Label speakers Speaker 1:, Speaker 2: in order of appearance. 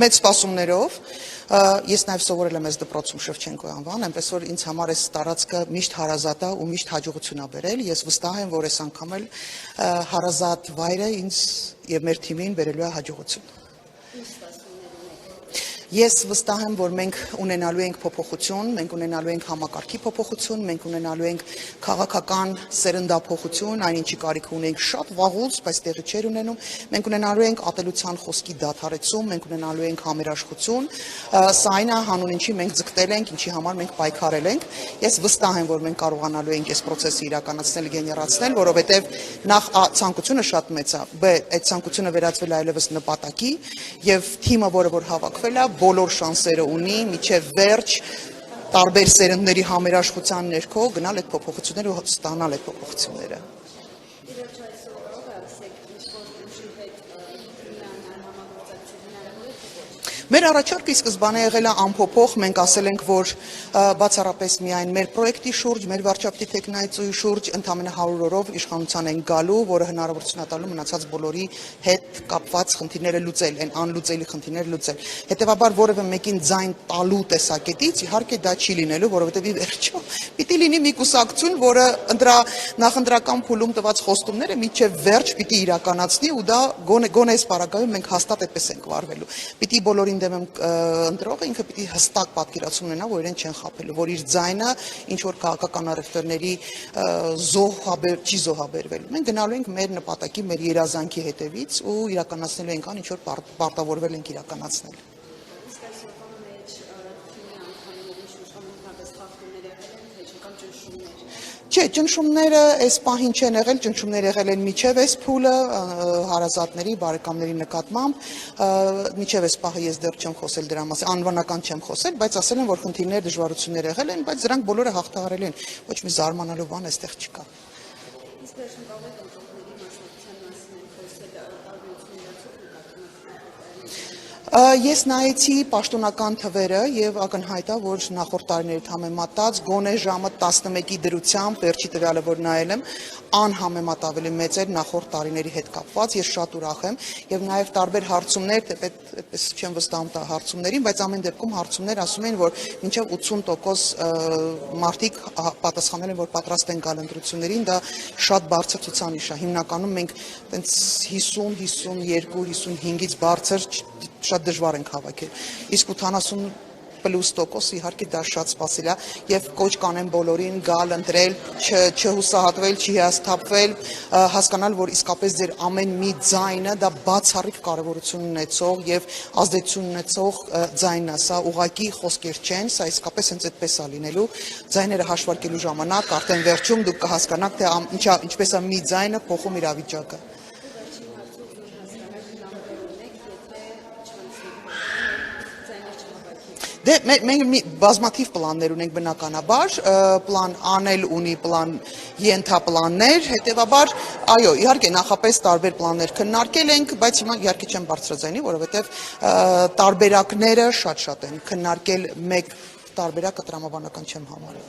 Speaker 1: Մեծ սպասումներով ես նաև սովորել եմ այս դպրոցում Շևչենկոյի անվան, այնպես որ ինձ համար այս տարածքը միշտ հարազատ է ու միշտ հաջողություն է բերել, ես վստահ եմ, որ այս անգամ էլ հարազատ վայրը ինձ եւ մեր թիմին բերելու է հաջողություն։ Ես վստահ եմ, որ մենք ունենալու ենք փոփոխություն, մենք ունենալու ենք համակարգի փոփոխություն, մենք ունենալու ենք քաղաքական սերնդափոխություն, այն ինչի կարիք ունենք շատ վաղուց, բայց տեղի չէր ունենում, մենք ունենալու ենք ատելության խոսքի դադարեցում, մենք ունենալու ենք համերաշխություն, սա այն է հանուն ինչի մենք ձգտել ենք, ինչի համար մենք պայքարել ենք։ Ես վստահ եմ, որ մենք կարողանալու ենք այս process-ը իրականացնել, գեներացնել, որովհետև նախ ցանկությունը շատ մեծ է, բ այդ ցանկությունը վերածվել է այլևս նպատակի եւ թիմը, որը հավաքվել է, բոլոր շանսերը ունի միջև վերջ տարբեր սերնդների համերաշխության ներքո գնալ այդ փոփոխությունները ու ստանալ այդ փոփոխությունները։ Մեր առաջարկը ի սկզբանե եղել է անփոփոխ, մենք ասել ենք, որ բացառապես միայն մեր պրոյեկտի շուրջ, մեր վարչապետի տեխնայացուի շուրջ ընդամենը 100 օրով իշխանության են գալու, որը հնարավորություն է տալու մնացած բոլորի հետ կապված խնդիրները լուծել, այն անլուծելի խնդիրները լուծել։ Հետևաբար որևէ մեկին ձայն տալու տեսակետից իհարկե դա չի լինելու, որովհետև ի վերջո պիտի լինի մի կուսակցություն, որը նախընտրական փուլում տված խոստումները մինչև վերջ պիտի իրականացնի ու դա գոնե այս պարագայում մենք հաստատ այդպես ենք վարվելու։ Պիտի բոլորին դեմ ընտրողը ինքը պիտի հստակ պատկերացում ունենա, որ իրեն չեն խաբելու, որ իր ձայնը ինչ որ քաղաքական առևտրների չի զոհաբերվելու։ Մենք գնալու ենք մեր նպատակի, մեր երազանքի հետևից ու իրականացնելու ենք այն, ինչ որ պարտավորվել ենք իրականացնել։ Չէ, ճնշումները այս պահին չեն եղել, ճնշումներ եղել են միջև այս փուլը հարազատների, բարեկամների նկատմամբ, միջև այս պահը ես դեռ չեմ խոսել դրա մասին, անվանական չեմ խոսել, բայց ասել եմ, որ խնդիրներ, դժվարություններ եղել են, բայց դրանք բոլորը հաղթահարել են, ոչ մի զարմանալու բան այստեղ չկա։ Ես նայեցի պաշտոնական թվերը եւ ակնհայտ է, որ նախորդ տարիների համեմատած գոնե ժամը 11-ի դրությամբ վերջի տվյալը որ նայել եմ, անհամեմատ ավելի մեծ էր նախորդ տարիների հետ կապված։ Ես շատ ուրախ եմ եւ նաեւ տարբեր հարցումներ, թեպետ այդպես չեմ վստահում տա հարցումներին, բայց ամեն դեպքում հարցումներ ասում են, որ մինչեւ 80% մարդիկ պատասխանել են, որ պատրաստ են գալ ընտրություններին, դա շատ բարձր ցուցանիշ է։ Հիմնականում մենք տենց 50, 52, 55-ից բարձր շատ դժվար ենք հավաքել։ Իսկ 80+ իհարկե դա շատ սպասելի է եւ կոչ կանեմ բոլորին գալ ընտրել, չհուսահատվել, չհիասթափվել, հասկանալ, որ իսկապես ձեր ամեն մի ձայնը դա բացառիկ կարեւորություն ունեցող եւ ազդեցություն ունեցող ձայնն է, սա ուղակի խոսքեր չեն, սա իսկապես հենց այդպես է լինելու։ Ձայները հաշվարկելու ժամանակ արդեն վերջում դուք կհասկանաք, թե ինչպես է մի ձայնը փոխում իրավիճակը։ Դե մենք բազմաթիվ պլաններ ունենք բնականաբար, պլան անել ունի պլան ենթապլաններ, հետևաբար, այո, իհարկե նախապես տարբեր պլաններ քննարկել ենք, բայց հիմա իհարկե չեմ բարձրաձայնի, որովհետև տարբերակները շատ են, քննարկել մեկ տարբերակը տրամաբանական չեմ համարել։